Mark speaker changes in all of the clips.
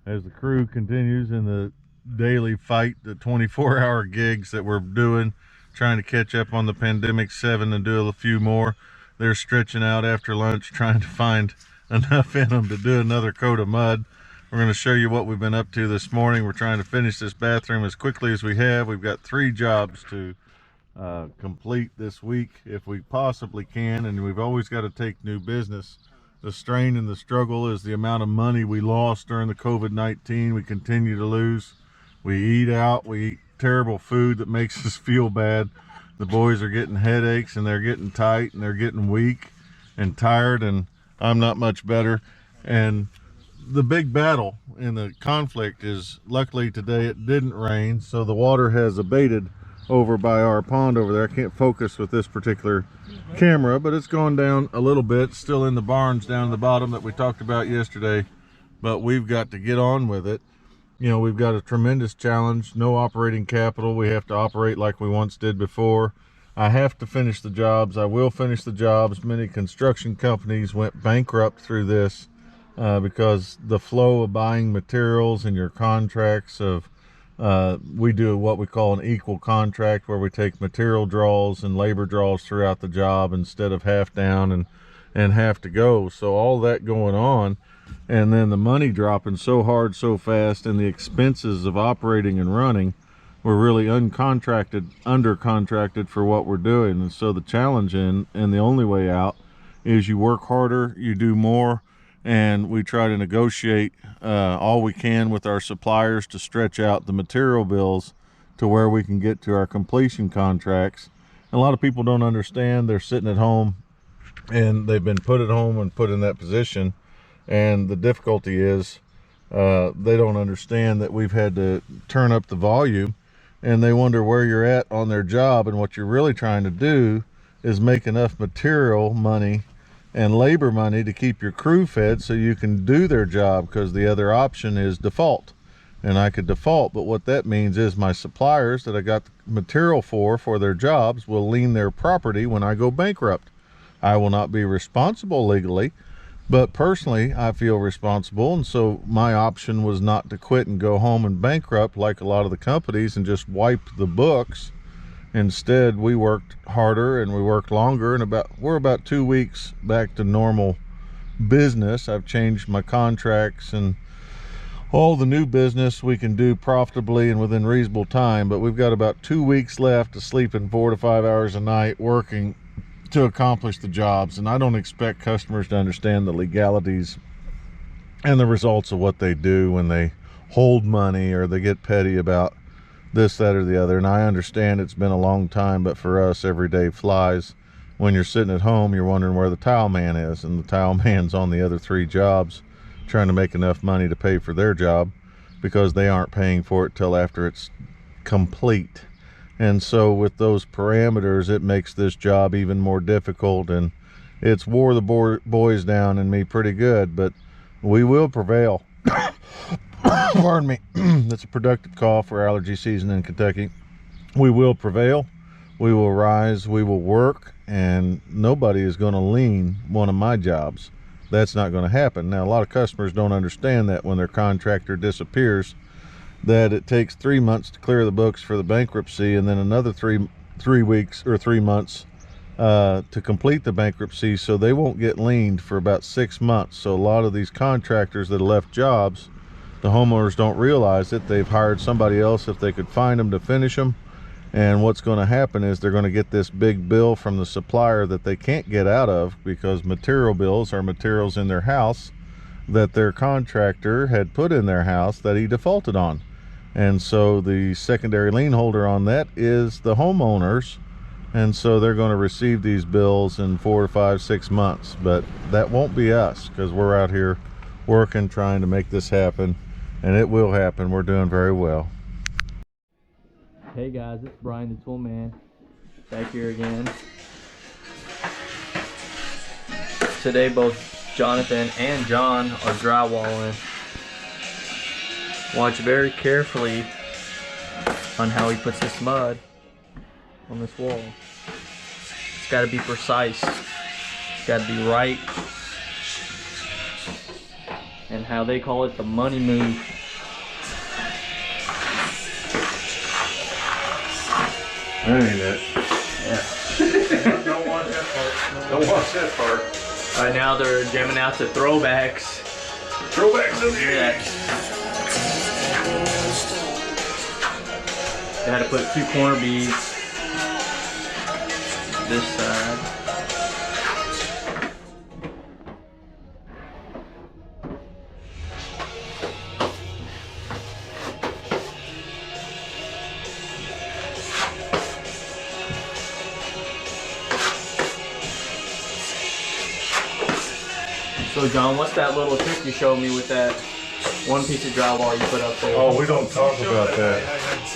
Speaker 1: as the crew continues in the daily fight, the 24-hour gigs that we're doing, trying to catch up on the pandemic 7 and do a few more. They're stretching out after lunch, trying to find enough in them to do another coat of mud. We're going to show you what we've been up to this morning. We're trying to finish this bathroom as quickly as we have. We've got 3 jobs to complete this week if we possibly can, and we've always got to take new business. The strain and the struggle is the amount of money we lost during the COVID-19. We continue to lose. We eat out, we eat terrible food that makes us feel bad. The boys are getting headaches, and they're getting tight, and they're getting weak and tired, and I'm not much better. And the big battle in the conflict is, luckily today it didn't rain, so the water has abated over by our pond over there. I can't focus with this particular camera, but it's gone down a little bit. Still in the barns down at the bottom that we talked about yesterday, but we've got to get on with it. You know, we've got a tremendous challenge. No operating capital. We have to operate like we once did before. I have to finish the jobs. I will finish the jobs. Many construction companies went bankrupt through this because the flow of buying materials and your contracts of we do what we call an equal contract, where we take material draws and labor draws throughout the job instead of half down and half to go. So all that going on, and then the money dropping so hard so fast, and the expenses of operating and running, we're really undercontracted for what we're doing. And so the challenge and the only way out is you work harder, you do more, and we try to negotiate all we can with our suppliers to stretch out the material bills to where we can get to our completion contracts. And a lot of people don't understand. They're sitting at home, and they've been put at home and put in that position, and the difficulty is they don't understand that we've had to turn up the volume, and they wonder where you're at on their job. And what you're really trying to do is make enough material money and labor money to keep your crew fed so you can do their job, because the other option is default. And I could default, but what that means is my suppliers that I got the material for their jobs will lien their property when I go bankrupt. I will not be responsible legally, but personally I feel responsible. And so my option was not to quit and go home and bankrupt like a lot of the companies and just wipe the books. Instead, we worked harder and we worked longer, and we're about 2 weeks back to normal business. I've changed my contracts and all the new business we can do profitably and within reasonable time, but we've got about 2 weeks left of sleeping 4 to 5 hours a night working to accomplish the jobs. And I don't expect customers to understand the legalities and the results of what they do when they hold money or they get petty about this, that, or the other. And I understand it's been a long time, but for us, every day flies. When you're sitting at home, you're wondering where the tile man is, and the tile man's on the other 3 jobs trying to make enough money to pay for their job, because they aren't paying for it till after it's complete. And so with those parameters, it makes this job even more difficult, and it's wore the boys down and me pretty good, but we will prevail. Pardon me. That's a productive call for allergy season in Kentucky. We will prevail. We will rise. We will work, and nobody is going to lien one of my jobs. That's not going to happen. Now, a lot of customers don't understand that when their contractor disappears, that it takes 3 months to clear the books for the bankruptcy, and then another 3 weeks or 3 months to complete the bankruptcy. So they won't get liened for about 6 months. So a lot of these contractors that left jobs, the homeowners don't realize it. They've hired somebody else if they could find them to finish them. And what's going to happen is they're going to get this big bill from the supplier that they can't get out of, because material bills are materials in their house that their contractor had put in their house that he defaulted on. And so the secondary lien holder on that is the homeowners. And so they're going to receive these bills in 4 to 5, 6 months. But that won't be us, because we're out here working, trying to make this happen. And it will happen. We're doing very well.
Speaker 2: Hey guys, it's Brian the Tool Man back here again. Today both Jonathan and John are drywalling. Watch very carefully on how he puts this mud on this wall. It's got to be precise. It's got to be right. and how they call it the money move.
Speaker 1: That ain't it.
Speaker 2: Yeah.
Speaker 3: Don't watch that part.
Speaker 1: Don't watch that part.
Speaker 2: Right now they're jamming out to throwbacks.
Speaker 1: Throwbacks of the
Speaker 2: Yeah. They had to put 2 corner beads this side. So John, what's that little trick you showed me with that one piece of drywall you put up there?
Speaker 1: Oh, we don't talk about that.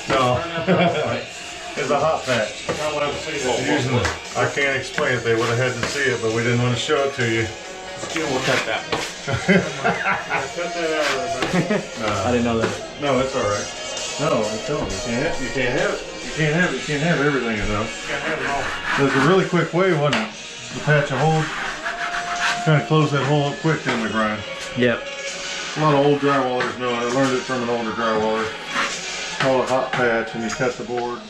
Speaker 1: No. It's a hot patch.
Speaker 3: Not what I'm saying.
Speaker 1: Using it. I can't explain it. They would have had to see it, but we didn't want to show it to you.
Speaker 2: We'll cut that one.
Speaker 3: Cut that out of there.
Speaker 2: I didn't know that.
Speaker 1: No, it's all right.
Speaker 2: No, I'm telling you.
Speaker 1: You can't have it. You can't have it. You can't have everything enough.
Speaker 3: Can't have it all.
Speaker 1: There's a really quick way, wasn't it? To patch a hole. Kind of close that hole up quick in the grind.
Speaker 2: Yep.
Speaker 1: A lot of old drywallers know it. I learned it from an older drywaller. Call it hot patch, and you cut the board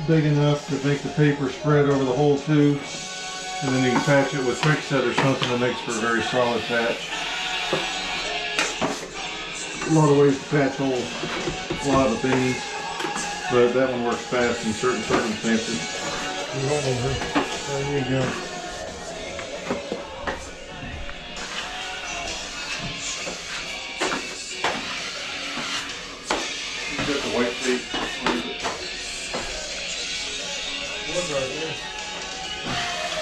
Speaker 1: big enough to make the paper spread over the hole too, and then you can patch it with quickset or something that makes for a very solid patch. A lot of ways to patch holes, a lot of opinions, but that one works fast in certain circumstances.
Speaker 3: There you go.
Speaker 1: You got the white tape.
Speaker 3: Look right there.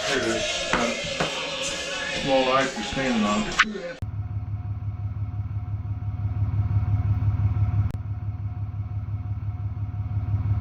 Speaker 1: Here it is. Small knife you're standing on.